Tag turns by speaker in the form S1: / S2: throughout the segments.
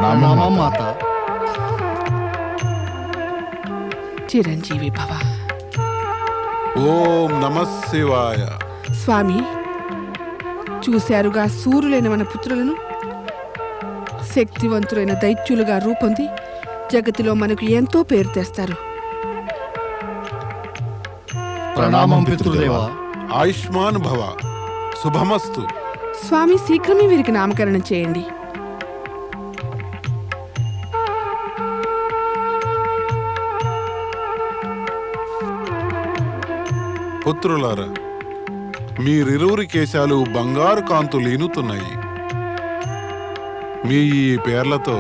S1: ప్రణామం మాత.
S2: చిరంజీవి భవ.
S3: ఓం నమః శివాయ.
S2: స్వామి, చూశారుగా సూర్యులైన మన పుత్రులను శక్తివంతులైన దైత్యులుగా రూపొంది జగతిలో మనకు ఎంతో పేరు తెస్తారు.
S1: ప్రణామం పితృదేవా.
S3: ఆయుష్మాన్ భవ. శుభమస్తు.
S2: స్వామి, శీఘ్రమే వీరికి నామకరణం చేయండి.
S3: పుత్రులారా, మీరిరువురి కేశాలు బంగారు కాంతులు ఈనుతున్నాయి. మీ ఈ పేర్లతో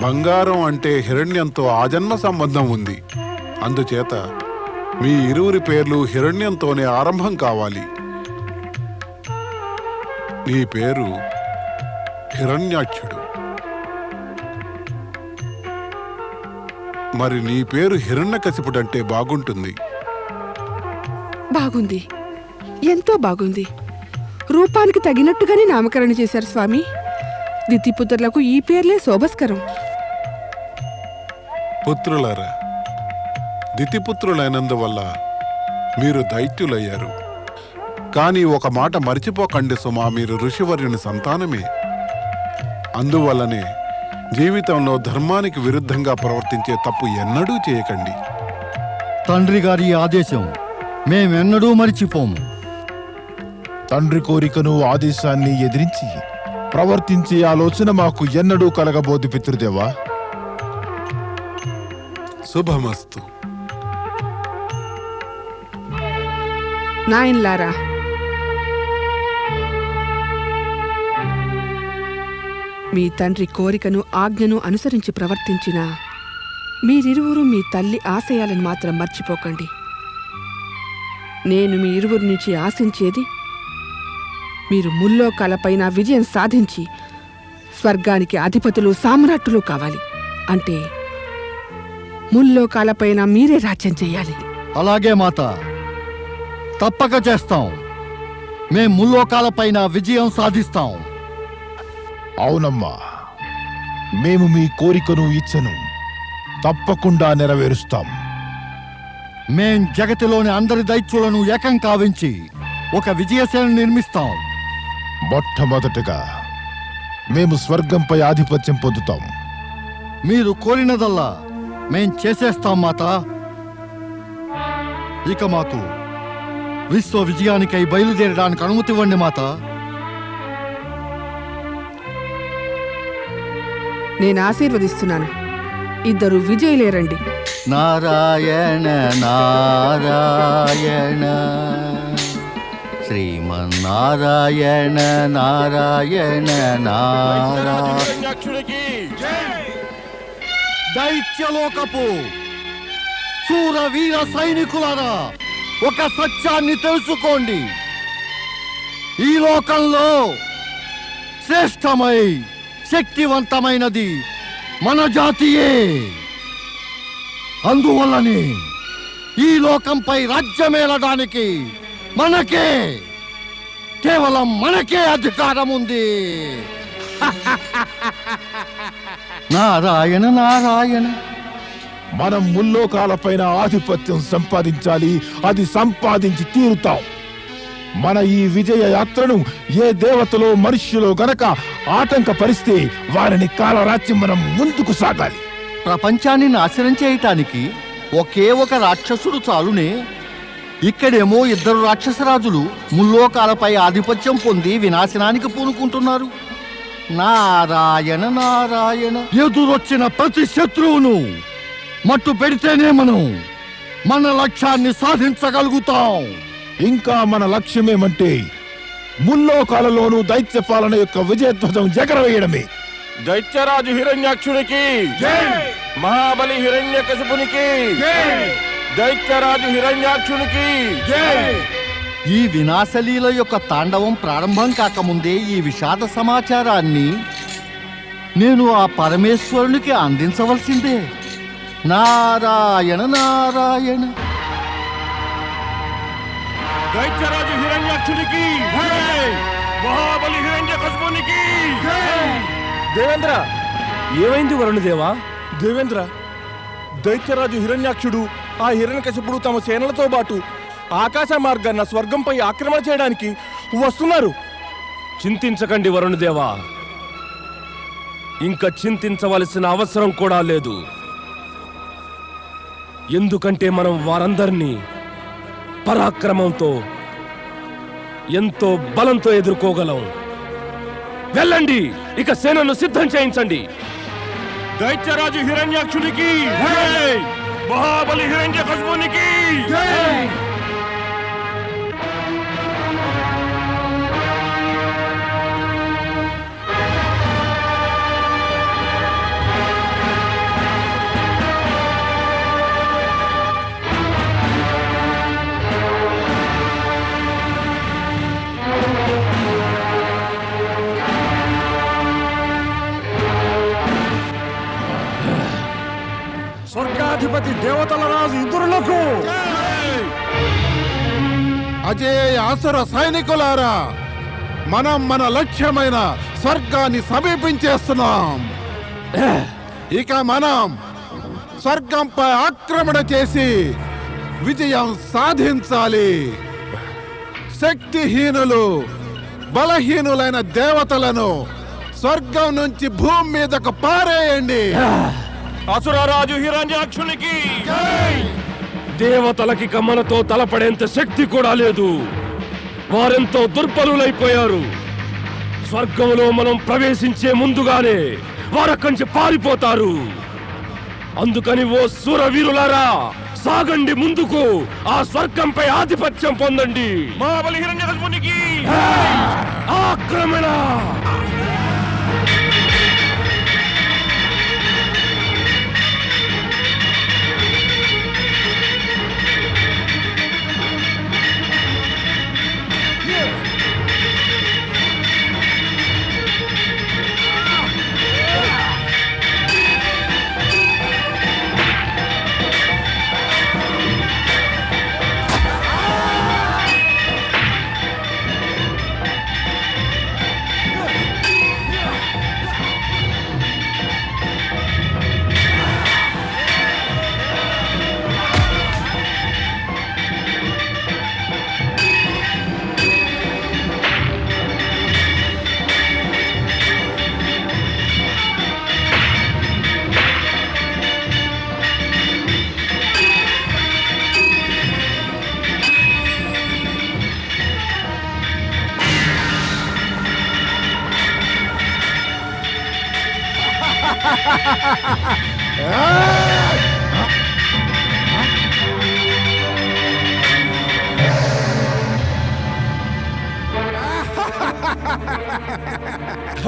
S3: బంగారం అంటే హిరణ్యంతో ఆజన్మ సంబంధం ఉంది. అందుచేత మీ ఇరువురి పేర్లు హిరణ్యంతోనే ఆరంభం కావాలి. నీ పేరు హిరణ్యాక్షుడు. మరి నీ పేరు హిరణ్యకశిపుడంటే బాగుంటుంది.
S2: బాగుంది, ఎంతో బాగుంది. రూపానికి తగినట్టుగానే నామకరణం చేశారు స్వామి. దితిపుత్రులకు ఈ పేర్లే శోభస్కరం.
S3: పుత్రులారా, దితిపుత్రులైనందువల్ల మీరు దైత్యులయ్యారు. కానీ ఒక మాట మరిచిపోకండి సుమా, మీరు ఋషివర్యుని సంతానమే. అందువల్లనే జీవితంలో ధర్మానికి విరుద్ధంగా ప్రవర్తించే తప్పు ఎన్నడూ చేయకండి.
S1: తండ్రి గారి ఆదేశం మేమెన్నడూ మరిచిపోము.
S4: తండ్రి కోరికను ఆదేశాన్ని ఎదిరించి ప్రవర్తించే ఆలోచన మాకు ఎన్నడూ కలగబోదు పితృదేవా.
S3: శుభమస్తు.
S2: నాయన్లారా, మీ తండ్రి కోరికను ఆజ్ఞను అనుసరించి ప్రవర్తించిన మీరిరువురు మీ తల్లి ఆశయాలను మాత్రం మర్చిపోకండి. నేను మీ ఇరువురి నుంచి ఆశించేది మీరు ముల్లోకాలపైన విజయం సాధించి స్వర్గానికి అధిపతులు సామ్రాట్టులు కావాలి. అంటే ముల్లోకాలపైన మీరే రాజ్యం చేయాలి.
S1: అలాగే మాత, తప్పక చేస్తాం. మేం ముల్లోకాలపైన విజయం సాధిస్తాం.
S4: అవునమ్మా, మేము మీ కోరికను ఇచ్చను తప్పకుండా నెరవేరుస్తాం.
S1: మేం జగతిలోని అందరి దైత్యులను ఏకం కావించి ఒక విజయసేన నిర్మిస్తాం.
S4: మొట్టమొదటగా మేము స్వర్గంపై ఆధిపత్యం పొందుతాం.
S1: మీరు కోరినదల్లా మేం చేసేస్తాం మాత. ఇక మాకు విశ్వ విజయానికై బయలుదేరడానికి అనుమతి ఇవ్వండి మాత.
S2: నేను ఆశీర్వదిస్తున్నాను. ఇద్దరు విజయులేరండి.
S1: నారాయణ నారాయణ శ్రీమన్నారాయణ నారాయణ నారాయణ. దైత్యలోకపు శూర వీర సైనికులారా, ఒక సత్యాన్ని తెలుసుకోండి. ఈ లోకంలో శ్రేష్టమై శక్తివంతమైనది మన జాతియే. అందువల్లనే ఈ లోకంపై రాజ్యమేలడానికి మనకే, కేవలం మనకే అధికారం ఉంది. నారాయణ నారాయణ.
S4: మనం ముల్లోకాలపైన ఆధిపత్యం సంపాదించాలి. అది సంపాదించి తీరుతాం. మన ఈ విజయ యాత్రను ఏ దేవతలో మనుష్యులో గనక ఆటంకపరిస్తే వారిని కాలరాచి మనం ముందుకు సాగాలి.
S1: ప్రపంచాన్ని నాశనం చేయటానికి ఒకే ఒక రాక్షసుడు చాలునే. ఇక్కడేమో ఇద్దరు రాక్షసరాజులు ముల్లోకాలపై ఆధిపత్యం పొంది వినాశనానికి పూనుకుంటున్నారు. నారాయణ నారాయణ. ఎదురొచ్చిన ప్రతి శత్రువును మట్టు పెడితేనే మనం మన లక్ష్యాన్ని సాధించగలుగుతాం.
S4: ఇంకా మన లక్ష్యమేమంటే ముల్లోకాలలోనూ దైత్య పాలన యొక్క విజయధ్వజం ఎగరవేయడమే.
S5: దైత్యరాజు హిరణ్యాక్షునికి మహాబలి హిరణ్యకశిపునికి దైత్యరాజు హిరణ్యాక్షునికి.
S1: ఈ వినాశలీల యొక్క తాండవం ప్రారంభం కాకముందే ఈ విషాద సమాచారాన్ని నేను ఆ పరమేశ్వరునికి అందించవలసిందే. నారాయణ నారాయణ.
S5: దైత్యరాజు హిరణ్యాక్షునికి మహాబలి హిరణ్యకశిపునికి.
S6: దేవేంద్ర,
S5: ఏమైంది వరుణదేవా? దేవేంద్ర, దైత్యరాజు హిరణ్యాక్షుడు ఆ హిరణ్యకశిపుడు తమ సేనలతో పాటు ఆకాశ మార్గాన్న స్వర్గంపై ఆక్రమణ చేయడానికి వస్తున్నారు. చింతించకండి వరుణదేవా, ఇంకా చింతించవలసిన అవసరం కూడా లేదు. ఎందుకంటే మనం వారందరినీ పరాక్రమంతో ఎంతో బలంతో ఎదుర్కోగలం. వెళ్ళండి, ఇక సేనను సిద్ధం చేయించండి. దైత్యరాజు హిరణ్యాక్షునికి జై! మహాబలి హిరణ్యకశిపునికి జై!
S1: స్వర్గాధిపతి దేవతల రాజు ఇంద్రులకు
S3: అజేయ అసుర సైనికులారా, మనం మన లక్ష్యమైన స్వర్గాన్ని సమీపించేస్తున్నాం. ఇక మనం స్వర్గంపై ఆక్రమణ చేసి విజయం సాధించాలి. శక్తిహీనులు, బలహీనులైన దేవతలను స్వర్గం నుంచి భూమి మీదకు పారేయండి.
S5: అసురరాజు హిరణ్యాక్షునికి దేవతలకి కమ్మలతో తలపడేంత శక్తి కూడా లేదు. వారెంతో దుర్బలులైపోయారు. స్వర్గంలో మనం ప్రవేశించే ముందుగానే వారక్కడి పారిపోతారు. అందుకని ఓ శూరవీరులారా, సాగండి ముందుకు, ఆ స్వర్గంపై ఆధిపత్యం పొందండి. మహాబలి హిరణ్యకశిపునికి ఆక్రమణ!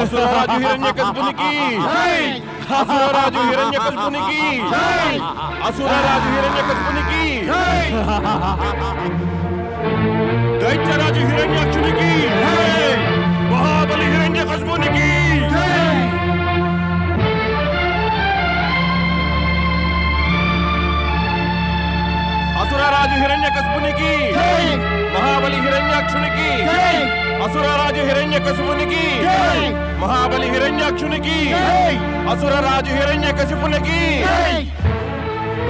S5: అసురరాజు హిరణ్యకశిపునికి అసురరాజు హిరణ్యకశిపునికి అసురరాజు హిరణ్యకశిపునికి దైత్యరాజు హిరణ్యాక్షునికి మహాబలి హిరణ్యకశిపునికి అసురరాజు హిరణ్యకశిపునికి మహాబలి హిరణ్యాక్షునికి అసురరాజు హిరణ్యకశిపునికి మహాబలి హిరణ్యాక్షునికి అసురరాజు హిరణ్యకశిపునికి.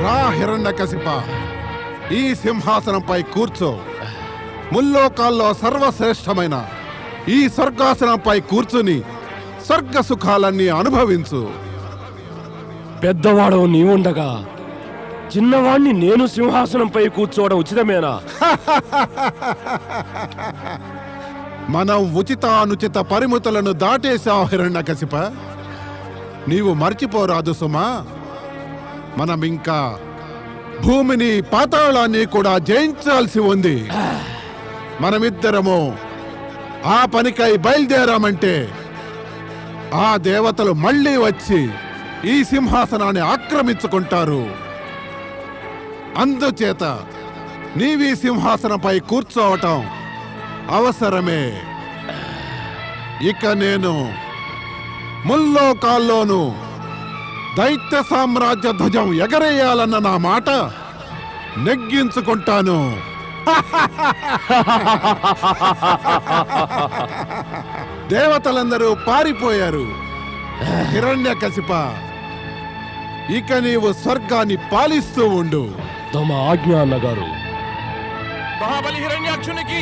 S3: రా హిరణ్యకశిప, ఈ సింహాసనంపై కూర్చో. ముల్లోకాల్లో సర్వశ్రేష్టమైన ఈ స్వర్గాసనంపై కూర్చుని స్వర్గ సుఖాలన్నీ అనుభవించు.
S5: పెద్దవాడవు నీవుండగా చిన్నవాణ్ణి నేను సింహాసనంపై కూర్చోవడం ఉచితమేనా?
S3: మనం ఉచితానుచిత పరిమితులను దాటేశాం హిరణ్యకశిప. నీవు మర్చిపోరాదు సుమా, మనం ఇంకా భూమిని పాతాళాన్ని కూడా జయించాల్సి ఉంది. మనమిద్దరము ఆ పనికై బయలుదేరామంటే ఆ దేవతలు మళ్ళీ వచ్చి ఈ సింహాసనాన్ని ఆక్రమించుకుంటారు. అందుచేత నీవీ సింహాసనంపై కూర్చోవటం అవసరమే. ఇక నేను ముల్లోకాల్లోనూ దైత్య సామ్రాజ్య ధ్వజం ఎగరేయాలన్న నా మాట నెగ్గించుకుంటాను. దేవతలందరూ పారిపోయారు. హిరణ్యకశిప, ఇక నీవు స్వర్గాన్ని పాలిస్తూ ఉండు.
S5: తమ ఆజ్ఞ అన్నగారు. మహాబలి హిరణ్యాక్షునికి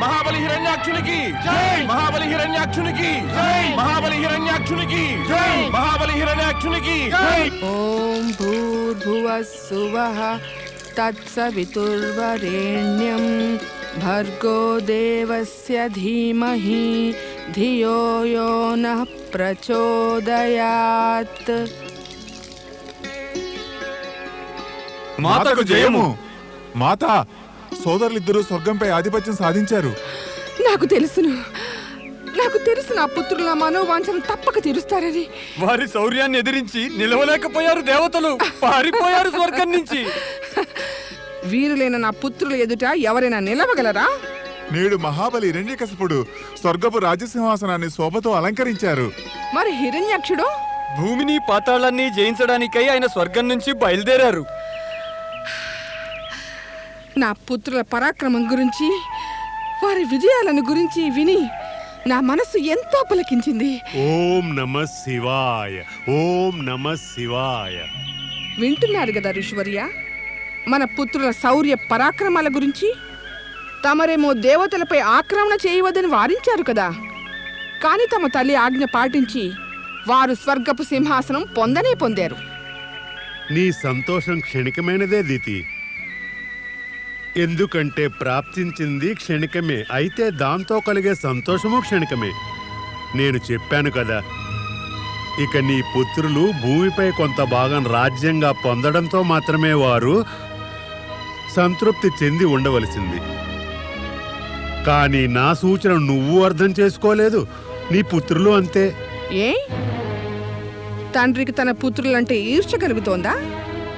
S5: మహాబలి హిరణ్యాక్షునికి మహాబలి హిరణ్యాక్షునికి మహాబలి హిరణ్యాక్షునికి మహాబలి హిరణ్యాక్షునికి.
S2: ఓం భూర్భువః స్సువః తత్సవితుర్వరేణ్యం భర్గో దేవస్య ధీమహి ధియో యో నః ప్రచోదయాత్.
S6: మాతకు జయము. మాత, సోదరులిద్దరూ స్వర్గంపై ఆధిపత్యం సాధించారు.
S2: నాకు తెలుసు నా పుత్రుల మనోవాంఛను తప్పక తీరుస్తారని.
S7: వారి శౌర్యాన్ని ఎదిరించి నిలవలేకపోయారు దేవతలు, పారిపోయారు స్వర్గం నుంచి.
S2: వీరులైన నా పుత్రుల ఎదుట ఎవరైనా నిలవగలరా?
S6: నేడు మహాబలి హిరణ్యకశిపుడు స్వర్గపు రాజసింహాసనాన్ని శోభతో అలంకరించారు.
S2: మరి హిరణ్యాక్షుడు?
S7: భూమిని పాతాళాన్ని జయించడానికై ఆయన స్వర్గం నుంచి బయలుదేరారు.
S2: నా పుత్రుల పరాక్రమం గురించి, వారి విజయాలను గురించి విని నా మనసు ఎంతో పులకించింది.
S8: ఓం నమః శివాయ, ఓం నమః శివాయ.
S2: వింటున్నారు కదా ఋషివర్య, మన పుత్రుల శౌర్య పరాక్రమాల గురించి. తమరేమో దేవతలపై ఆక్రమణ చేయవద్దని వారించారు కదా, కానీ తమ తల్లి ఆజ్ఞ పాటించి వారు స్వర్గపు సింహాసనం పొందారు.
S8: నీ సంతోషం క్షణికమైనదే దితి. ఎందుకంటే ప్రాప్తించింది క్షణికమే, అయితే దాంతో కలిగే సంతోషము క్షణికమే. నేను చెప్పాను కదా, ఇక నీ పుత్రులు భూమిపై కొంత భాగం రాజ్యంగా పొందడంతో మాత్రమే వారు సంతృప్తి చెంది ఉండవలసింది. కానీ నా సూచన నువ్వు అర్థం చేసుకోలేదు, నీ పుత్రులు అంతే.
S2: ఏ తండ్రికి తన పుత్రులంటే ఈర్ష్య కలుగుతోందా?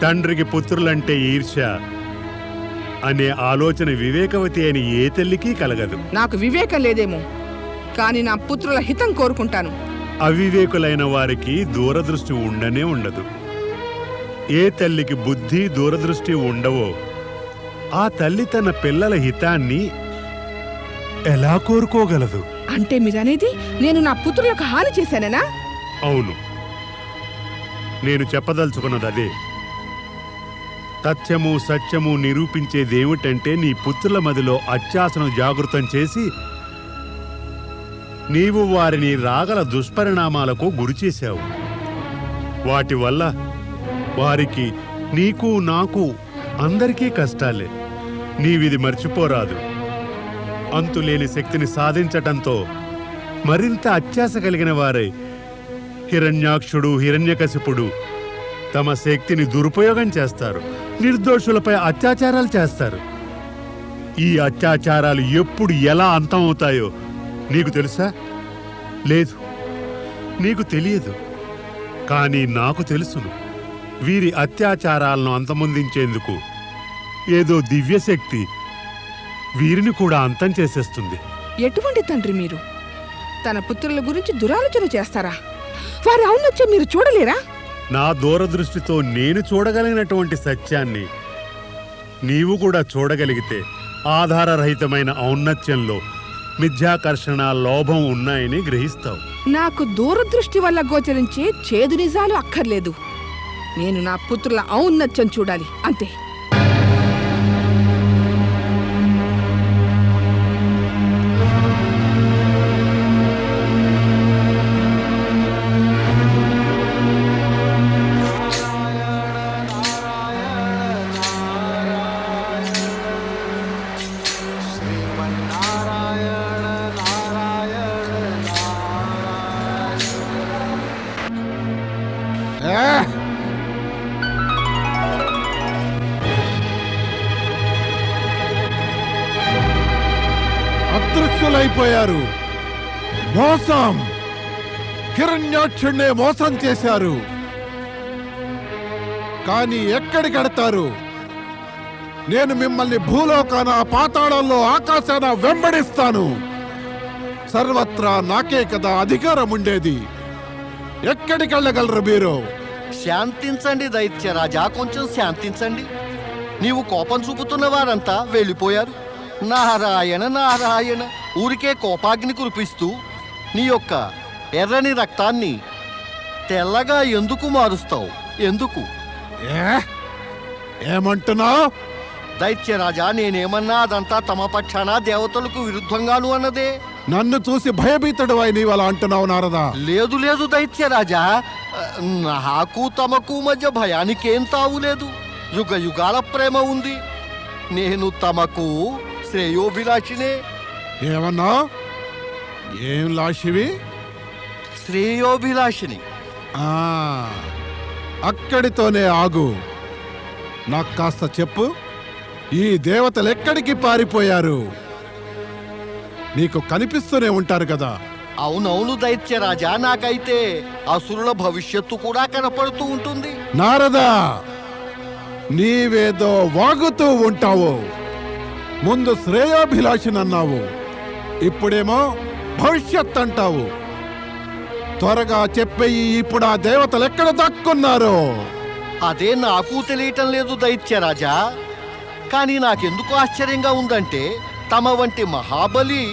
S8: తండ్రికి పుత్రులంటే ఈర్ష్య అనే ఆలోచన వివేకవతి అయిన ఏ తల్లికి కలగదు.
S2: నాకు వివేకం లేదేమో, కానీ నా పుత్రుల హితం కోరుకుంటాను.
S8: అవివేకులైన వారికి దూరదృష్టి ఉండనే ఉండదు. ఏ తల్లికి బుద్ధి దూరదృష్టి ఉండవో ఆ తల్లి తన పిల్లల హితాన్ని ఎలా కోరుకోగలదు?
S2: అంటే మీరనేది నేను నా పుత్రులకు హాని చేశానేనా?
S8: అవును, నేను చెప్పదలుచుకున్నది అదే. తథ్యము సత్యము నిరూపించేదేమిటంటే నీ పుత్రుల మదిలో అత్యాశను జాగృతం చేసి నీవు వారిని రాగల దుష్పరిణామాలకు గురిచేశావు. వాటి వల్ల వారికి, నీకు, నాకు, అందరికీ కష్టాలే. నీవిది మర్చిపోరాదు. అంతులేని శక్తిని సాధించటంతో మరింత అత్యాశ కలిగిన వారై హిరణ్యాక్షుడు, హిరణ్యకశిపుడు తమ శక్తిని దురుపయోగం చేస్తారు. నిర్దోషులపై అత్యాచారాలు చేస్తారు. ఈ అత్యాచారాలు ఎప్పుడు ఎలా అంతమవుతాయో నీకు తెలుసా? లేదు, నీకు తెలియదు. కానీ నాకు తెలుసును. వీరి అత్యాచారాలను అంతమొందించేందుకు ఏదో దివ్యశక్తి వీరిని కూడా అంతం చేసేస్తుంది.
S2: ఎటువంటి తండ్రి మీరు? తన పుత్రుల గురించి దురాలోచన చేస్తారా? వారి ఔన్నత్యం మీరు చూడలేరా?
S8: నా దూరదృష్టితో నేను చూడగలిగినటువంటి సత్యాన్ని నీవు కూడా చూడగలిగితే ఆధారరహితమైన ఔన్నత్యంలో మిథ్యాకర్షణ, లోభం ఉన్నాయని గ్రహిస్తావు.
S2: నాకు దూరదృష్టి వల్ల గోచరించే చేదు నిజాలు అక్కర్లేదు. నేను నా పుత్రుల ఔన్నత్యం చూడాలి, అంతే.
S3: అదృశ్యులైపోయారు. మోసం! హిరణ్యాక్షుణ్ణే మోసం చేశారు. కానీ ఎక్కడికెడతారు? నేను మిమ్మల్ని భూలోకాన, పాతాళంలో, ఆకాశాన వెంబడిస్తాను. సర్వత్రా నాకే కదా అధికారం ఉండేది. ఎక్కడికెళ్ళగలరు మీరు?
S9: శాంతించండి దైత్యరాజా, కొంచెం శాంతించండి. నీవు కోపం చూపుతున్న వారంతా వెళ్ళిపోయారు. నారాయణ నారాయణ, ఊరికే కోపాగ్ని కురిపిస్తూ నీ యొక్క ఎర్రని రక్తాన్ని తెల్లగా ఎందుకు మారుస్తావు? ఎందుకు?
S4: ఏమంటున్నావు?
S9: దైత్యరాజా, నేనేమన్నా అదంతా తమ పక్షాన దేవతలకు విరుద్ధంగాను అన్నదే.
S3: నన్ను చూసి భయభీతుడు నీవు అలా అంటున్నావు నారదా.
S9: లేదు లేదు దైత్యరాజా, నాకు తమకు మధ్య భయానికేం తావులేదు. యుగ యుగాల ప్రేమ ఉంది. నేను తమకు శ్రేయోభిలాషినే.
S3: ఏమన్నా? ఏం లాషివి?
S9: శ్రేయోభిలాషిని.
S3: ఆ, అక్కడితోనే ఆగు. నాకు కాస్త చెప్పు, ఈ దేవతలు ఎక్కడికి పారిపోయారు? నీకు కనిపిస్తూనే ఉంటారు కదా.
S9: అవునవును దైత్యరాజా, నాకైతే అసురుల భవిష్యత్తు కూడా కనపడుతూ ఉంటుంది.
S3: నారదా, నీవేదో వాగుతూ ఉంటావు. ముందు శ్రేయోభిలాషినన్నావు, ఇప్పుడేమో భవిష్యత్ అంటావు. త్వరగా చెప్పేయి, ఇప్పుడు ఆ దేవతలు ఎక్కడ దక్కున్నారు?
S9: అదే నాకు తెలియటం లేదు దైత్యరాజా. కానీ నాకెందుకు ఆశ్చర్యంగా ఉందంటే, తమ వంటి మహాబలి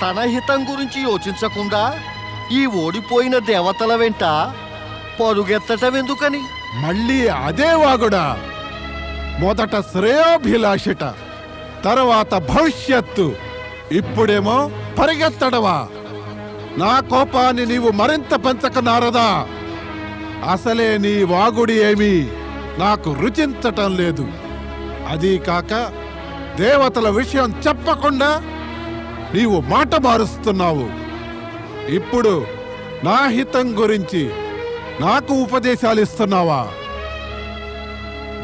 S9: తన హితం గురించి యోచించకుండా ఈ ఓడిపోయిన దేవతల వెంట పరుగెత్తటం ఎందుకని?
S3: మళ్ళీ అదే వాగుడా? మొదట శ్రేయోభిలాషట, తర్వాత భవిష్యత్తు, ఇప్పుడేమో పరిగెత్తడవా? నా కోపాన్ని నీవు మరింత పెంచక నారదా. అసలే నీ వాగుడి ఏమీ నాకు రుచించటం లేదు. అదీ కాక దేవతల విషయం చెప్పకుండా నీవు మాట మారుస్తున్నావు. ఇప్పుడు నా హితం గురించి నాకు ఉపదేశాలు ఇస్తున్నావా?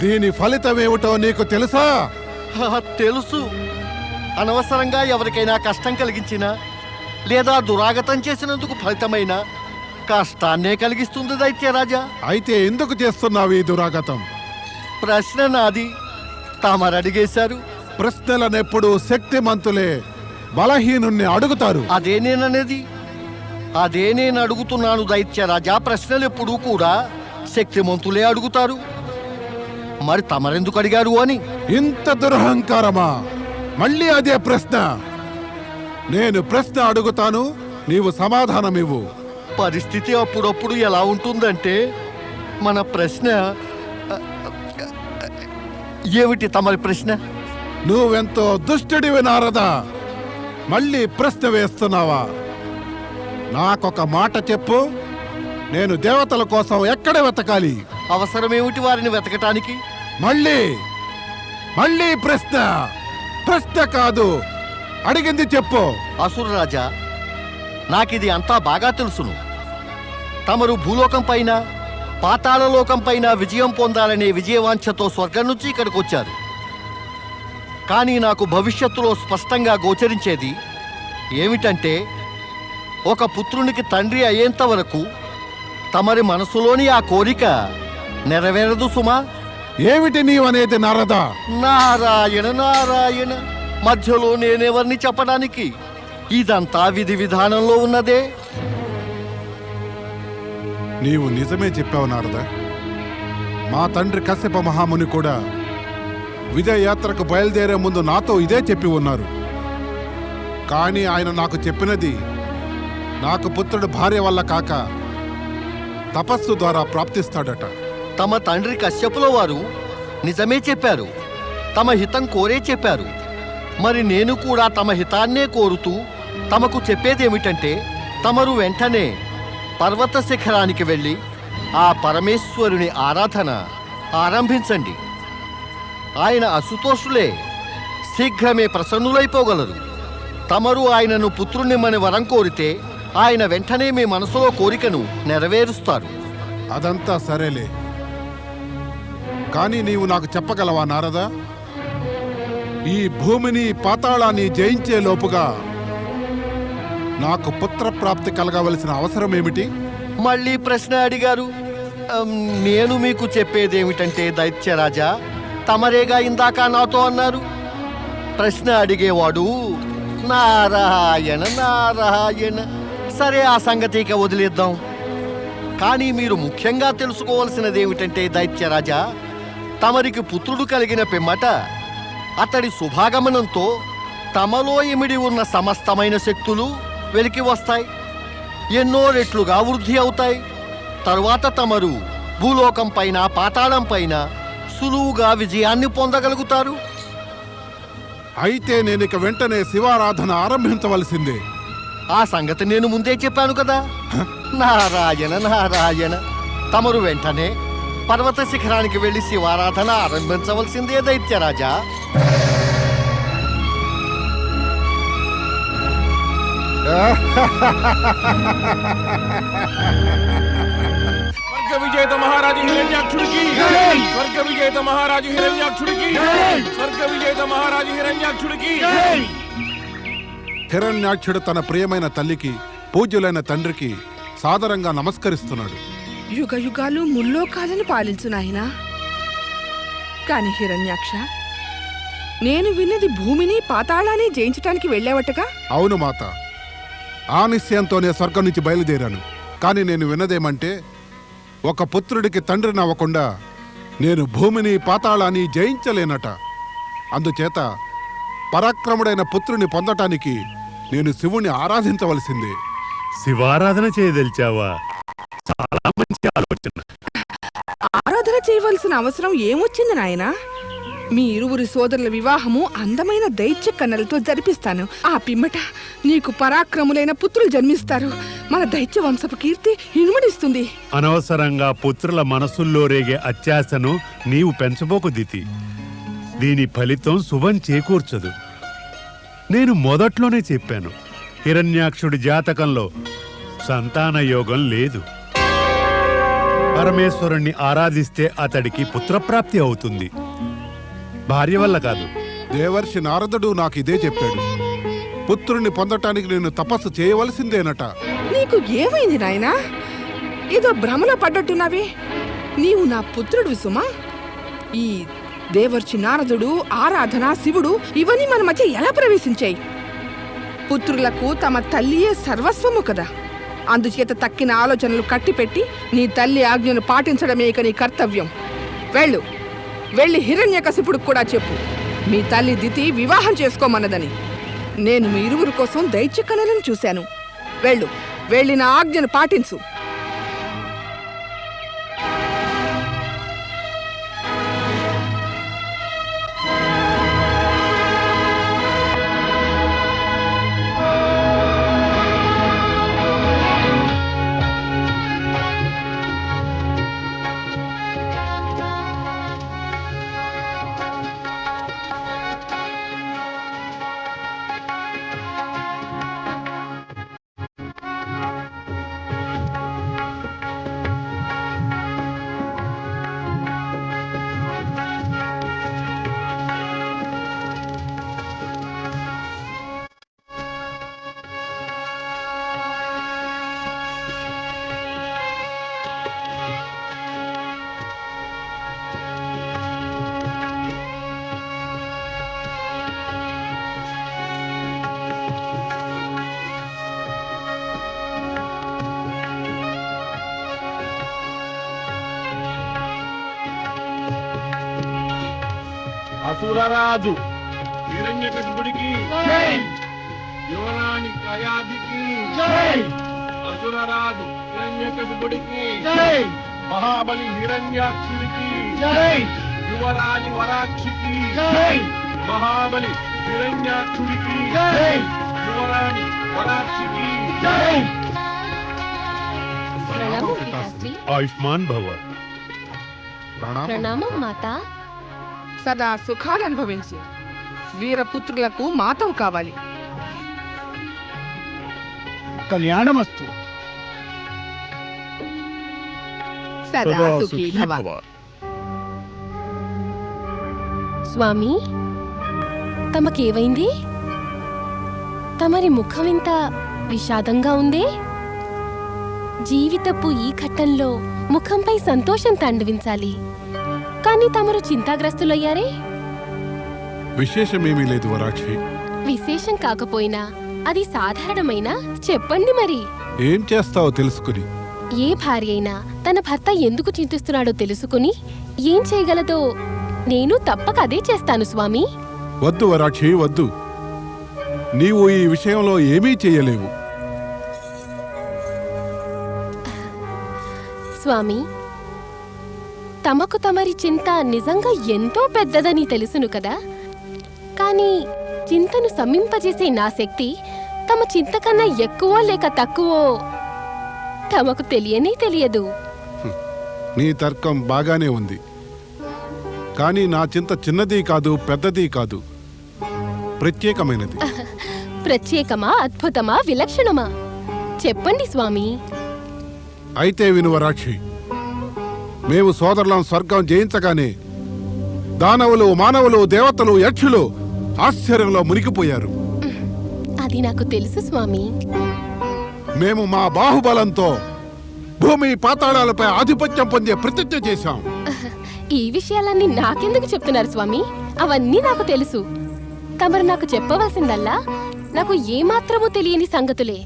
S3: దీని ఫలితమేమిటో నీకు తెలుసా?
S9: తెలుసు. అనవసరంగా ఎవరికైనా కష్టం కలిగించినా లేదా దురాగతం చేసినందుకు ఫలితమైన కష్టాన్నే కలిగిస్తుంది దైత్యరాజా.
S3: అయితే ఎందుకు చేస్తున్నావు ఈ దురాగతం?
S9: ప్రశ్న నాది, తమరడిగేశారు.
S3: ప్రశ్నలనెప్పుడు శక్తిమంతులే బలహీనుణ్ణి అడుగుతారు.
S9: అదే నేననేది, అదే నేను అడుగుతున్నాను దైత్యరాజా. ప్రశ్నలు ఎప్పుడూ కూడా శక్తిమంతులే అడుగుతారు. మరి తమరెందుకు అడిగారు అని?
S3: ఇంత దురహంకారమా? మళ్ళీ అదే ప్రశ్న. నేను ప్రశ్న అడుగుతాను, నీవు సమాధానమివ్వు.
S9: పరిస్థితి అప్పుడప్పుడు ఎలా ఉంటుందంటే, మన ప్రశ్న ఏమిటి? తమరి ప్రశ్న?
S3: నువ్వెంతో దుష్టుడివి నారదా. మళ్ళీ ప్రశ్న వేస్తున్నావా? నాకొక మాట చెప్పు, నేను దేవతల కోసం ఎక్కడ వెతకాలి?
S9: అవసరమేమిటి వారిని వెతకటానికి?
S3: మళ్ళీ మళ్ళీ ప్రశ్న. ప్రశ్న కాదు, అడిగింది చెప్పు.
S9: అసురరాజా, నాకిది అంతా బాగా తెలుసును. తమరు భూలోకం పైన పాతాళలోకం పైన విజయం పొందాలనే విజయవాంఛతో స్వర్గం నుంచి ఇక్కడికి వచ్చారు. కానీ నాకు భవిష్యత్తులో స్పష్టంగా గోచరించేది ఏమిటంటే, ఒక పుత్రునికి తండ్రి అయ్యేంత వరకు తమరి మనసులోని ఆ కోరిక నెరవేరదు సుమా.
S3: ఏమిటి నీవనేది నారదా?
S9: నారాయణ నారాయణ, మధ్యలో నేనెవరిని చెప్పడానికి? ఇదంతా విధి విధానంలో ఉన్నదే.
S3: నీవు నిజమే చెప్పావు నారదా. మా తండ్రి కశ్యప మహాముని కూడా విజయయాత్రకు బయలుదేరే ముందు నాతో ఇదే చెప్పి ఉన్నారు. కానీ ఆయన నాకు చెప్పినది నాకు పుత్రుడు భార్య వల్ల కాక తపస్సు ద్వారా ప్రాప్తిస్తాడట.
S9: తమ తండ్రి కశ్యపుల వారు నిజమే చెప్పారు. తమ హితం కోరే చెప్పారు. మరి నేను కూడా తమ హితాన్నే కోరుతూ తమకు చెప్పేదేమిటంటే, తమరు వెంటనే పర్వత శిఖరానికి వెళ్ళి ఆ పరమేశ్వరుని ఆరాధన ఆరంభించండి. ఆయన అసుతోషులే, శీఘ్రమే ప్రసన్నులైపోగలరు. తమరు ఆయనను పుత్రునిమ్మని వరం కోరితే ఆయన వెంటనే మీ మనసులో కోరికను నెరవేరుస్తారు.
S3: అదంతా సరేలే, కానీ నీవు నాకు చెప్పగలవా నారదా? ఈ భూమిని పాతాళాన్ని జయించే లోపుగా నాకు పుత్రప్రాప్తి కలగవలసిన అవసరం ఏమిటి?
S9: మళ్ళీ ప్రశ్న అడిగారు. నేను మీకు చెప్పేదేమిటంటే దైత్యరాజా, తమరేగా ఇందాక నాతో అన్నారు, ప్రశ్న అడిగేవాడు నారాయణ నారాయణ. సరే, ఆ సంగతి ఇక వదిలేద్దాం. కానీ మీరు ముఖ్యంగా తెలుసుకోవాల్సినది ఏమిటంటే దైత్యరాజా, తమరికి పుత్రుడు కలిగిన పిమ్మట అతడి శుభాగమనంతో తమలో ఇమిడి ఉన్న సమస్తమైన శక్తులు వెలికి వస్తాయి, ఎన్నో రెట్లుగా వృద్ధి అవుతాయి. తరువాత తమరు భూలోకం పైన పాతాళం పైన సులువుగా విజయాన్ని పొందగలుగుతారు.
S3: అయితే నేను ఇక వెంటనే శివారాధన ఆరంభించవలసిందే.
S9: ఆ సంగతి నేను ముందే చెప్పాను కదా. నారాయణ నారాయణ, తమరు వెంటనే పర్వత శిఖరానికి వెళ్లి శివారాధన ఆరంభించవలసిందే దైత్యరాజా.
S5: స్వర్గ విజేత మహారాజు హిరణ్యాక్షుడికి స్వర్గ విజేత మహారాజు హిరణ్యాక్షుడికి స్వర్గ విజేత మహారాజు హిరణ్యాక్షుడికి.
S3: హిరణ్యాక్షుడు తన ప్రియమైన తల్లికి, పూజ్యులైన తండ్రికి సాదరంగా నమస్కరిస్తున్నాడు.
S2: యుగ యుగాలు ముల్లోకాలను పాలించు నాయనా. కాని హిరణ్యాక్ష, నేను విన్నది భూమిని పాతాళాన్ని జయించటానికి వెళ్ళావటగా?
S3: అవును మాత, ఆ నిశ్చయంతోనే స్వర్గం నుంచి బయలుదేరాను. కానీ నేను విన్నదేమంటే, ఒక పుత్రుడికి తండ్రిని అవ్వకుండా నేను భూమిని పాతాళాన్ని జయించలేనట. అందుచేత పరాక్రముడైన పుత్రుని పొందటానికి నేను శివుణ్ణి ఆరాధించవలసిందే.
S8: శివారాధన చేయదలిచావా? చాలా మంచి ఆలోచన.
S2: ఆరాధన చేయవలసిన అవసరం ఏమొచ్చింది నాయనా? మీ ఇరువురి సోదరుల వివాహము అందమైన దైత్య కన్నెలతో జరిపిస్తాను. ఆ పిమ్మట నీకు పరాక్రములైన పుత్రులు జన్మిస్తారు. మన దైత్య వంశపు కీర్తి ఇనుమడిస్తుంది.
S8: అనవసరంగా పుత్రుల మనసుల్లో రేగే అత్యాశను నీవు పెంచబోకు దితి. దీని ఫలితం శుభం చేకూర్చదు. నేను మొదట్లోనే చెప్పాను, హిరణ్యాక్షుడి జాతకంలో సంతాన యోగం లేదు. పరమేశ్వరుణ్ణి ఆరాధిస్తే అతడికి పుత్రప్రాప్తి అవుతుంది, భార్య వల్ల కాదు.
S3: దేవర్షి నారదుడు నాకు ఇదే చెప్పాడు. పుత్రుణ్ణి పొందటానికి నేను తపస్సు చేయవలసిందేనట.
S2: నీకు ఏమైంది నాయనా? ఏదో భ్రమలో పడ్డట్టున్నావే. నీవు నా పుత్రుడు సుమా. ఈ దేవర్షి నారదుడు, ఆరాధన, శివుడు ఇవన్నీ మన మధ్య ఎలా ప్రవేశించాయి? పుత్రులకు తమ తల్లియే సర్వస్వము కదా. అందుచేత తక్కిన ఆలోచనలు కట్టిపెట్టి నీ తల్లి ఆజ్ఞను పాటించడమే ఇక నీ కర్తవ్యం. వెళ్ళి హిరణ్యకశిపుడికి కూడా చెప్పు, మీ తల్లి దితి వివాహం చేసుకోమన్నదని. నేను మీ ఇరువురి కోసం దైత్య కళలను చూశాను. వెళ్ళి నా ఆజ్ఞను పాటించు.
S5: అసురరాజు హిరణ్యకశిపుడికి యువరాణి కయాదికి అసురరాజు హిరణ్యకశిపుడికి మహాబలి హిరణ్యాక్షుడికి యువరాణి వరాక్షికి మహాబలి హిరణ్యాక్షుడికి యువరాణి వరాక్షికి.
S8: ఆయుష్మాన్ భవ.
S10: ప్రణామం మాతా.
S2: సదా సుఖాలు అనుభవించి వీరపుత్రులకు మాతవు కావాలి.
S1: కళ్యాణమస్తు.
S2: సదా సుఖీ భవ.
S10: స్వామి, తమకేవైంది? తమరి ముఖం ఇంత విషాదంగా ఉందే? జీవితపు ఈ ఘట్టంలో ముఖంపై సంతోషం తాండవించాలి, కానీ తమరు చింతాగ్రస్తులయ్యారే?
S3: విశేషమేమీ లేదు వరాక్షి.
S10: విశేషం కాకపోయినా అది సాధారణమైన చెప్పండి మరి.
S3: ఏం చేస్తావో తెలుసుకుని.
S10: ఏ భార్య అయినా తన భర్త ఎందుకు చింతిస్తున్నాడో తెలుసుకుని ఏం చేయగలదో నేను తప్పక అదే చేస్తాను స్వామి.
S3: వద్దు వరాక్షి, వద్దు. నీవు ఈ విషయంలో ఏమీ చెయ్యలేవు.
S10: స్వామి, తమకు తమరి చింత నిజంగా ఎంతో పెద్దదని తెలుసును కదా. కానీ చింతను సమ్మింపజేసే నా శక్తి తమ చింత కన్నా ఎక్కువో లేక తక్కువో తమకు తెలియదు.
S3: నీ తర్కం బాగానే ఉంది, కానీ నా చింత చిన్నది కాదు, పెద్దది కాదు, ప్రత్యేకమైనది.
S10: ప్రత్యేకమా, అద్భుతమా, విలక్షణమా? చెప్పండి స్వామి.
S3: అయితే వినువరాక్షి, మేము సోదరులం స్వర్గం జయించగానే దానవులు, మానవులు, దేవతలు, యక్షులు ఆశ్చర్యంలో మునిగిపోయారు.
S10: అది నాకు తెలుసు స్వామి.
S3: మేము మా బాహుబలంతో భూమి పాతాళాలపై ఆధిపత్యం పొందే ప్రతిజ్ఞ చేశాం.
S10: ఈ విషయాలన్నీ నాకెందుకు చెప్తున్నారు స్వామి? అవన్నీ నాకు తెలుసు. తమరు నాకు చెప్పవలసిందల్లా నాకు ఏమాత్రమూ తెలియని సంగతులే.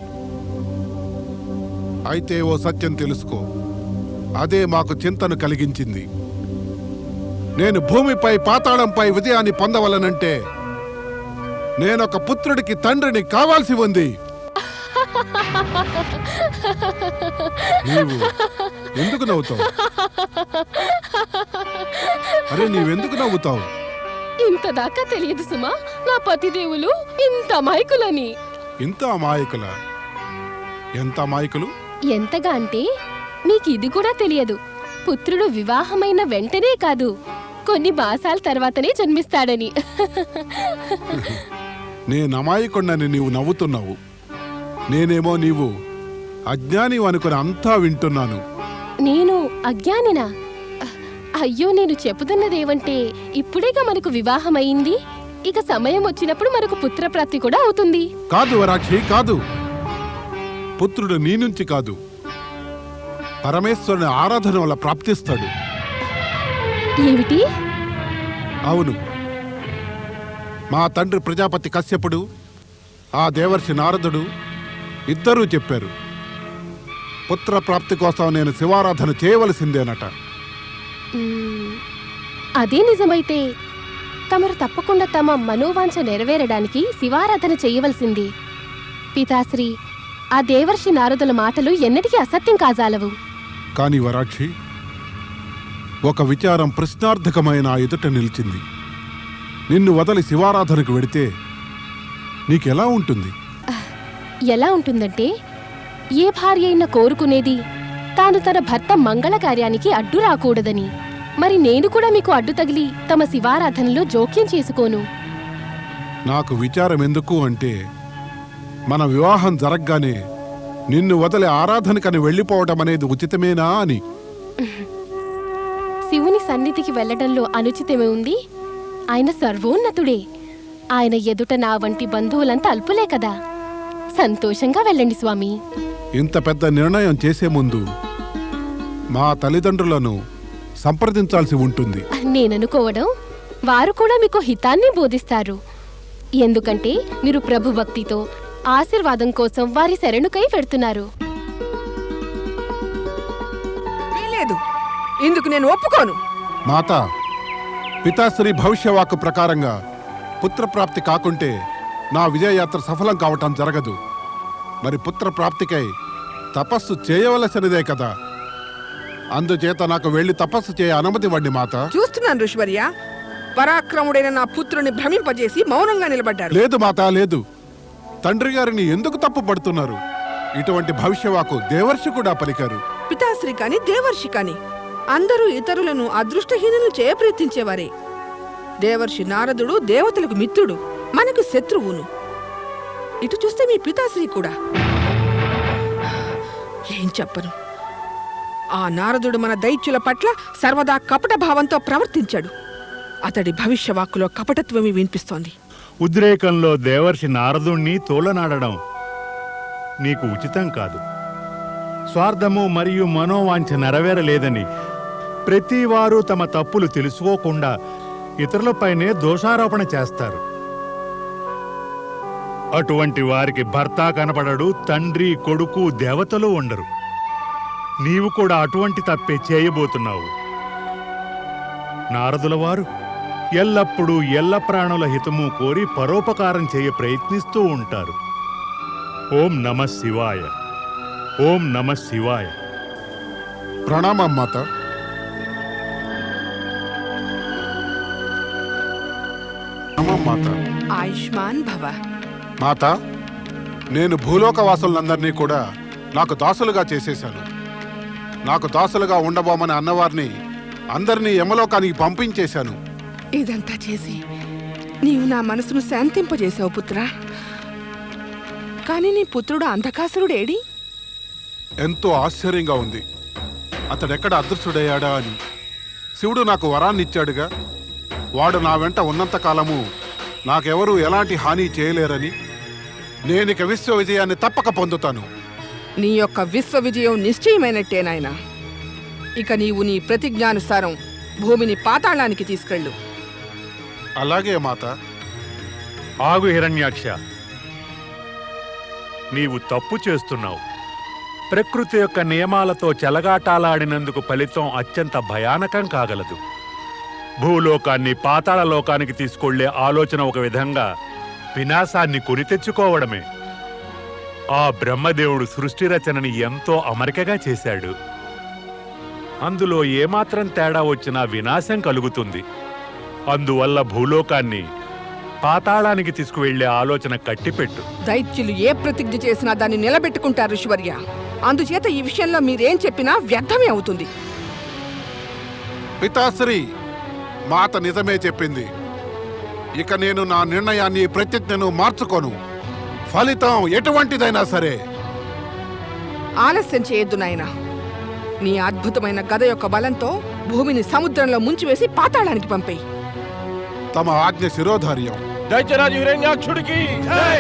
S3: అయితే ఓ సత్యం తెలుసుకో, అదే మాకు చింతను కలిగించింది. నేను భూమిపై పాతాళంపై విజయాన్ని పొందవలనంటే నేనొక పుత్రుడికి తండ్రిని కావాల్సి ఉంది. నీవు ఎందుకు నవ్వుతావు? అరే, నీవెందుకు నవ్వుతావు?
S10: ఇంతదాకా తెలియదు సుమా, నా పతిదేవులు ఇంత అమాయకులని.
S3: ఇంత అమాయకుల? ఎంత అమాయకులు?
S10: ఎంతగా అంటే మీకు ఇది కూడా తెలియదు. పుత్రుడు వివాహమైన వెంటనే కాదు, కొన్ని మాసాల తర్వాతనే జన్మిస్తాడని.
S3: నేను అమాయకుడినని నీవు నవ్వుతున్నావు. నేనేమో నీవు అజ్ఞాని అనుకుని అంతా వింటున్నాను.
S10: నేను అజ్ఞానినా? అయ్యో, నేను చెబుతున్నదేమంటే ఇప్పుడేగా మనకు వివాహమైంది. ఇక సమయం వచ్చినప్పుడు మనకు పుత్రప్రాప్తి కూడా అవుతుంది.
S3: కాదు వరాక్షి, కాదు. పుత్రుడు నీ నుంచి కాదు, పరమేశ్వరుని ఆరాధన వల్ల ప్రాప్తిస్తాడు.
S10: ఏమిటి?
S3: అవును, మా తండ్రి ప్రజాపతి కశ్యపుడు, ఆ దేవర్షి నారదుడు ఇద్దరూ చెప్పారు, పుత్రప్రాప్తి కోసం నేను శివారాధన చేయవలసిందేనట.
S10: అదే నిజమైతే తమరు తప్పకుండా తమ మనోవాంఛ నెరవేరడానికి శివారాధన చేయవలసింది. పితాశ్రీ, ఆ దేవర్షి నారదుల మాటలు ఎన్నటికీ అసత్యం కాజాలవు.
S3: కాని వరాక్షి, ఒక విచారం ప్రశ్నార్థకమైన ఆ ఎదుట నిలిచింది. నిన్ను వదలి శివారాధనకు వెడితే నీకెలా ఉంటుంది?
S10: ఎలా ఉంటుందంటే, ఏ భార్య అయినా కోరుకునేది తాను తన భర్త మంగళ కార్యానికి అడ్డు రాకూడదని. మరి నేను కూడా మీకు అడ్డు తగిలి తమ శివారాధనలో జోక్యం చేసుకోను.
S3: నాకు విచారం ఎందుకు అంటే, మన వివాహం జరగ్గానే నిన్ను వదిలి ఆరాధనకని వెళ్ళిపోవటం అనేది ఉచితమేనా అని.
S10: శివుని సన్నిధికి వెళ్లడంలో అనుచితమే ఉంది? ఆయన సర్వోన్నతుడే. ఆయన ఎదుట నా వంటి బంధువులంతా అల్పులే కదా. సంతోషంగా వెళ్ళండి స్వామి.
S3: ఇంత పెద్ద నిర్ణయం చేసే ముందు మా తల్లిదండ్రులను సంప్రదించాల్సి ఉంటుంది.
S10: నేననుకోవడం వారు కూడా మీకు హితాన్ని బోధిస్తారు. ఎందుకంటే మీరు ప్రభు భక్తితో ఆశీర్వాదం కోసం వారి శరణుకై పెడుతున్నారు.
S2: వీలేదు, ఇందుకు నేను ఒప్పుకోను.
S3: మాత, పితాశ్రీ భవిష్యవాక్కు ప్రకారంగా పుత్రప్రాప్తి కాకుంటే నా విజయయాత్ర సఫలం కావటం జరగదు. మరి పుత్రప్రాప్తికై తపస్సు చేయవలసినదే కదా. అందుచేత నాకు వెళ్ళి తపస్సు చేయ అనుమతి ఇవ్వండి మాత.
S2: చూస్తున్నాను ఋషివర్య, పరాక్రముడైన నా పుత్రుని భ్రమింపజేసి మౌనంగా నిలబడ్డారు.
S3: లేదు మాత, లేదు. తండ్రి గారిని ఎందుకు తప్పు పడుతున్నారు? ఇటువంటి భవిష్యవాకు దేవర్షి కూడా పలికారు.
S2: పితాశ్రీ కాని దేవర్షి కాని అందరూ ఇతరులను అదృష్టహీనులు చేయ ప్రయత్నించేవారే. దేవర్షి నారదుడు దేవతలకు మిత్రుడు, మనకు శత్రువును. ఇటు చూస్తే మీ పితాశ్రీ కూడా. ఏం చెప్పను, ఆ నారదుడు మన దైత్యుల పట్ల సర్వదా కపట భావంతో ప్రవర్తించాడు. అతడి భవిష్యవాక్కులో కపటత్వమే వినిపిస్తోంది.
S8: ఉద్రేకంలో దేవర్షి నారదుణ్ణి తోలనాడడం నీకు ఉచితం కాదు. స్వార్థము మరియు మనోవాంఛ నెరవేరలేదని ప్రతివారు తమ తప్పులు తెలుసుకోకుండా ఇతరులపైనే దోషారోపణ చేస్తారు. అటువంటి వారికి భర్త కనపడడు, తండ్రి, కొడుకు, దేవతలు ఉండరు. నీవు కూడా అటువంటి తప్పే చేయబోతున్నావు. నారదుల వారు ఎల్లప్పుడూ ఎల్ల ప్రాణుల హితము కోరి పరోపకారం చేయ ప్రయత్నిస్తూ ఉంటారు. ఓం నమః శివాయ, ఓం నమః శివాయ.
S3: ప్రణామం మాత. ప్రణామం మాత.
S2: ఆయుష్మాన్ భవ.
S3: మాత, నేను భూలోకవాసులందరినీ కూడా నాకు దాసులుగా చేసేశాను. నాకు దాసులుగా ఉండబోమని అన్నవారిని అందరినీ యమలోకానికి పంపించేశాను.
S2: ఇదంతా చేసి నీవు నా మనసును శాంతింపజేశావు పుత్రా. కానీ నీ పుత్రుడు అంధకాసురుడేడి?
S3: ఎంతో ఆశ్చర్యంగా ఉంది. అతడెక్కడ అదృశ్యుడయ్యాడా అని. శివుడు నాకు వరాన్ని ఇచ్చాడుగా. వాడు నా వెంట ఉన్నంత కాలము నాకెవరూ ఎలాంటి హాని చేయలేరని, నేనిక విశ్వ విజయాన్ని తప్పక పొందుతాను.
S2: నీ యొక్క విశ్వ విజయం నిశ్చయమైనట్టే నాయనా. ఇక నీవు నీ ప్రతిజ్ఞానుసారం భూమిని పాతాళానికి తీసుకెళ్ళు.
S3: అలాగే మాత.
S8: ఆగు హిరణ్యాక్ష, నీవు తప్పు చేస్తున్నావు. ప్రకృతి యొక్క నియమాలతో చెలగాటాలాడినందుకు ఫలితం అత్యంత భయానకం కాగలదు. భూలోకాన్ని పాతాళ లోకానికి తీసుకెళ్లే ఆలోచన ఒక విధంగా వినాశాన్ని కొని తెచ్చుకోవడమే. ఆ బ్రహ్మదేవుడు సృష్టి రచనని ఎంతో అమరికగా చేశాడు. అందులో ఏమాత్రం తేడా వచ్చినా వినాశం కలుగుతుంది. అందువల్ల భూలోకాన్ని పాతాళానికి తీసుకువెళ్లే ఆలోచన కట్టిపెట్టు.
S2: దైత్యులు ఏ ప్రతిజ్ఞ చేసినా దాన్ని నిలబెట్టుకుంటారు ఋషివర్య. అందుచేత ఈ విషయంలో మీరేం చెప్పినా వ్యర్థమే అవుతుంది.
S3: పితాశ్రీ, మాత నిజమే చెప్పింది. ఇక నేను నా నిర్ణయాన్ని, ప్రతిజ్ఞను మార్చుకోను. ఫలితం ఎటువంటిదైనా సరే.
S2: ఆలస్యం చేయొద్దు నాయనా. నీ అద్భుతమైన గద యొక్క బలంతో భూమిని సముద్రంలో ముంచివేసి పాతాళానికి పంపేయి.
S3: తమ ఆజ్ఞ శిరోధార్యం.
S5: దైత్యరాజు హిరణ్యాక్షుడికి జై!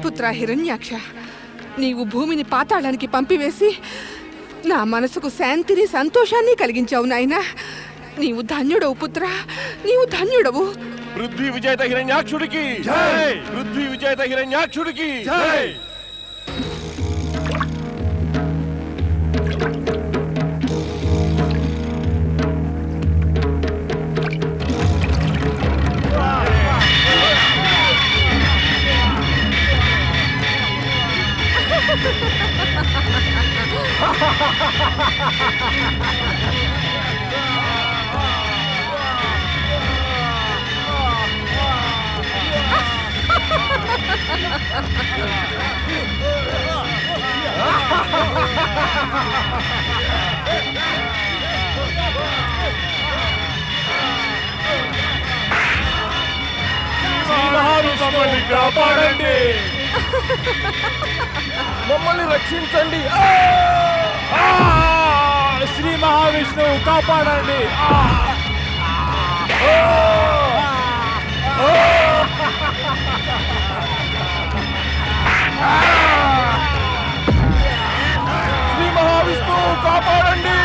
S2: పుత్ర హిరణ్యాక్ష, నీవు భూమిని పాతాళానికి పంపివేసి నా మనసుకు శాంతిని, సంతోషాన్ని కలిగించావు నాయనా. నీవు ధన్యుడవు పుత్ర, నీవు ధన్యుడవు.
S5: పృథ్వీ విజేత హిరణ్యాక్షుడికి జై! పృథ్వీ విజేత హిరణ్యాక్షుడికి జై! మమ్మల్ని కాపాడండి, మమ్మల్ని రక్షించండి. శ్రీ మహావిష్ణువు కాపాడండి. శ్రీ మహావిష్ణువు కాపాడండి,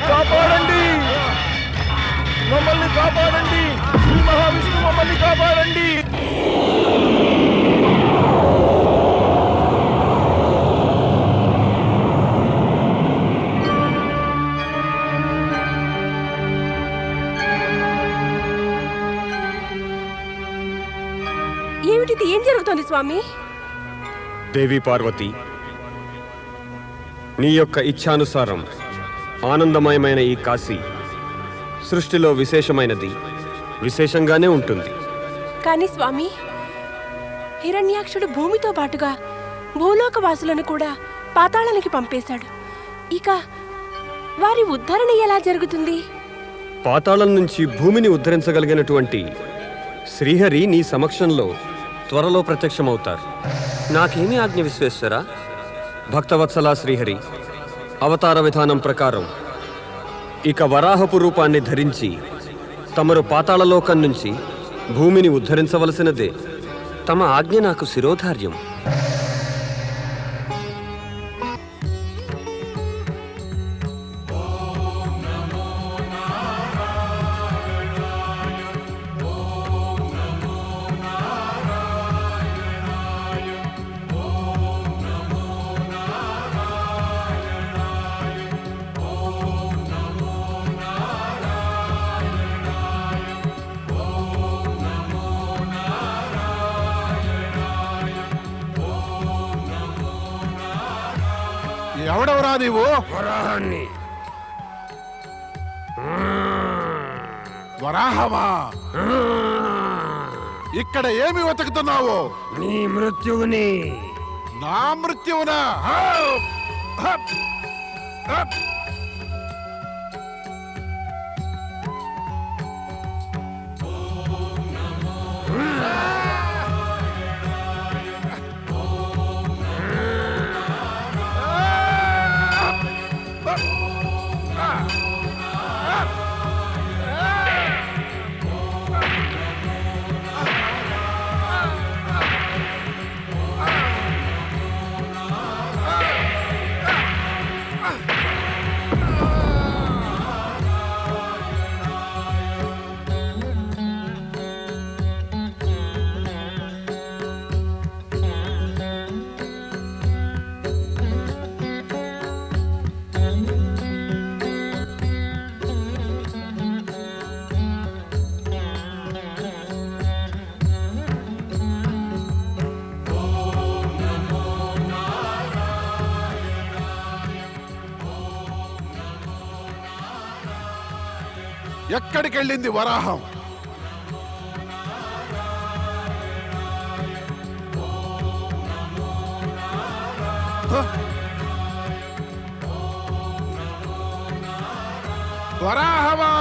S5: కాపాడండి, మమ్మల్ని కాపాడండి. శ్రీ మహావిష్ణువు మమ్మల్ని కాపాడండి.
S10: స్వామి?
S7: దేవి పార్వతి, నీ యొక్క ఇచ్ఛానుసారం ఆనందమయమైన ఈ కాశీ సృష్టిలో విశేషమైనది, విశేషంగానే ఉంటుంది.
S10: కానీ స్వామి, హిరణ్యాక్షుడు భూమితో పాటుగా భూలోకవాసులను కూడా పాతాళానికి పంపేశాడు. ఇక వారి ఉద్ధరణ ఎలా జరుగుతుంది?
S7: పాతాళం నుంచి భూమిని ఉద్ధరించగలిగినటువంటి శ్రీహరి నీ సమక్షంలో త్వరలో ప్రత్యక్షమవుతారు. నాకేమీ ఆజ్ఞ విశ్వేశ్వర. భక్తవత్సల శ్రీహరి అవతార విధానం ప్రకారం ఇక వరాహపు రూపాన్ని ధరించి తమరు పాతాళలోకం నుంచి భూమిని ఉద్ధరించవలసినదే. తమ ఆజ్ఞ నాకు శిరోధార్యం.
S3: ఎవడెవరా నీవు? వరాహమా? ఇక్కడ ఏమి వెతుకుతున్నావు?
S7: నీ మృత్యువుని.
S3: నా మృత్యువునా? ఎక్కడికెళ్ళింది వరాహం? వరాహమా?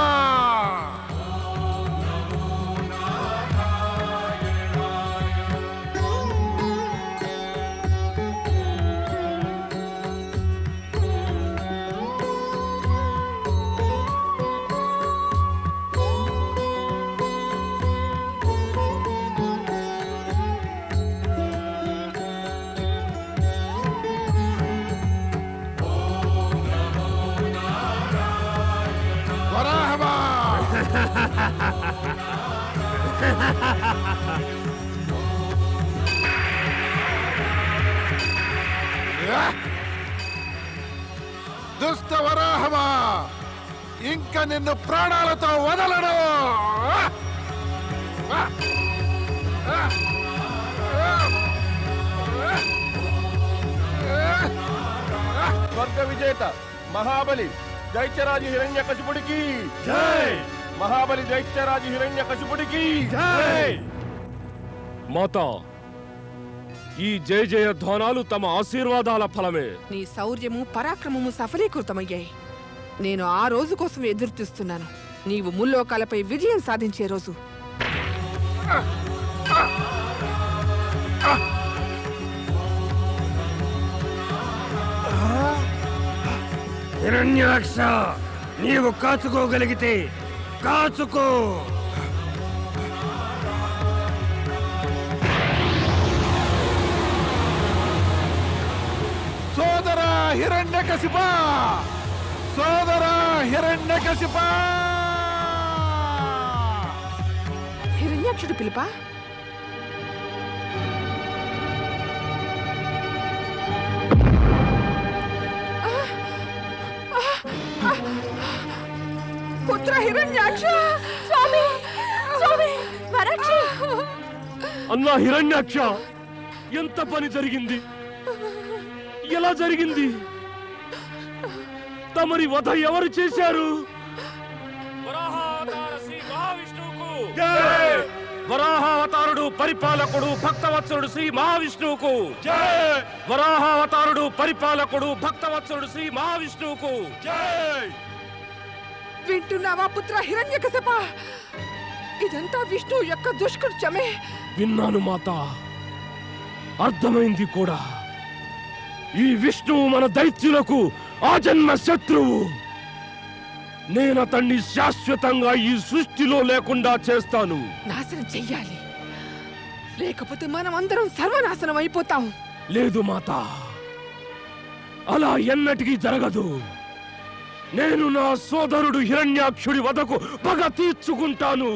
S3: దుష్ట వరాహమా, ఇంకా నిన్ను ప్రాణాలతో వదలను.
S5: స్వర్గ విజేత మహాబలి దైత్యరాజు హిరణ్యకశిపుడికి జై. మహాబలి దైత్యరాజు హిరణ్యకశిపుడికి జై.
S11: మాతా, ఈ జయ జయ ధ్వానాలు తమ ఆశీర్వాదాల ఫలమే.
S2: నీ శౌర్యము పరాక్రమము సఫలీకృతమయ్యాయి. నేను ఆ రోజు కోసం ఎదురుచూస్తున్నాను. నీవు ముల్లోకాలపై విజయం సాధించే రోజు.
S7: హిరణ్యాక్ష, నీవు కాచుకోగలిగితే కాచుకో.
S3: సోదరా హిరణ్యకశిప, సోదరా హిరణ్యకశిప.
S2: హిరణ్యాక్షుడు పిలుపా? పుత్ర హిరణ్యాక్ష!
S10: స్వామి, స్వామి, వరాక్షి!
S11: అన్నా హిరణ్యాక్ష, ఎంత పని జరిగింది? ఎలా జరిగింది? తమరి వధ ఎవరు చేశారు? వరాహావతారుడు పరిపాలకుడు భక్తవత్సరుడు శ్రీ మహావిష్ణువుకు, వరాహావతారుడు పరిపాలకుడు భక్తవత్సరుడు శ్రీ మహావిష్ణువుకు.
S2: వింటున్నావా పుత్ర హిరణ్యకశప? ఇదంతా విష్ణువు యొక్క దుష్కృత్యమే.
S11: విన్నాను మాత, అర్థమైంది కూడా. ఈ విష్ణువు మన దైత్యులకు ఆజన్మ శత్రువు. నేను అతన్ని శాశ్వతంగా ఈ సృష్టిలో లేకుండా చేస్తాను.
S2: నాశనం చెయ్యాలి, లేకపోతే మనం అందరం సర్వనాశనం అయిపోతాం.
S11: లేదు మాత, అలా ఎన్నటికీ జరగదు. నేను నా సోదరుడు హిరణ్యాక్షుడి వదకు పగ తీర్చుకుంటాను.